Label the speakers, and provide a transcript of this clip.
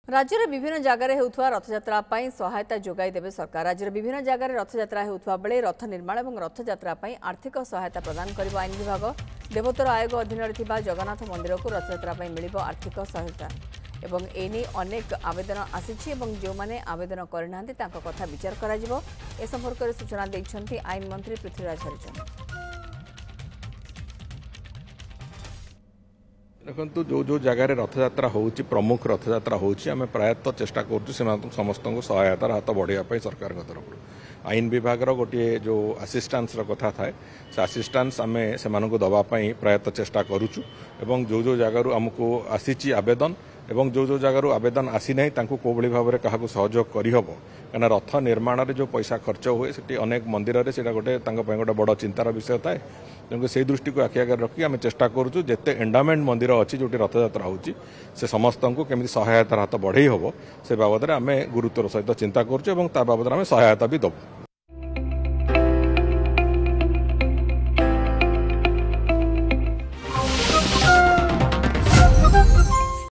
Speaker 1: राज्यर विभिन्न जगार होता रथयात्रा सहायता जोगाई देवे सरकार। राज्यर विभिन्न जगार रथयात्रा होता बेले रथ निर्माण और रथयात्रा आर्थिक सहायता प्रदान कर आईन विभाग। देवोत्तर आयोग अधीन जगन्नाथ मंदिर को रथयात्रा मिल आर्थिक सहायता एवं एने अनेक आवेदन आसी जो मैंने आवेदन करना कथा विचार कर संपर्क में सूचना देते आईन मंत्री पृथ्वीराज हरिचंद।
Speaker 2: देखो जो जगार रथयात्रा हो प्रमुख रथयात्रा होमें प्रायतः चेष्टा कर समस्त को सहायतार हाथ बढ़ाई सरकार तरफ आईन विभाग गोटे जो आसीस्टान्स कथा थाए से आसीस्टान्स आम से दवाई प्रायतः चेष्टा करुचु एवं जो जगार आमको आसी आवेदन एवं जो जगार आवेदन आसी ना कौ भाव में क्या सहयोग करहब कहीं रथ निर्माण जो पैसा खर्च हुए से अनेक मंदिर से गोटे गोटे बड़ चिंतार विषय थाए तेणुक से दृष्टि को आखि आगे रखी आम चेष्टा करुचु जिते एंडामेंट मंदिर अच्छी जो रथयात्रा होची से समस्त को केमी सहायतार हाथ बढ़ई हम से बाबद आम गुरुत्वर सहित चिंता करुचु और ता बाबद आम सहायता भी दबू।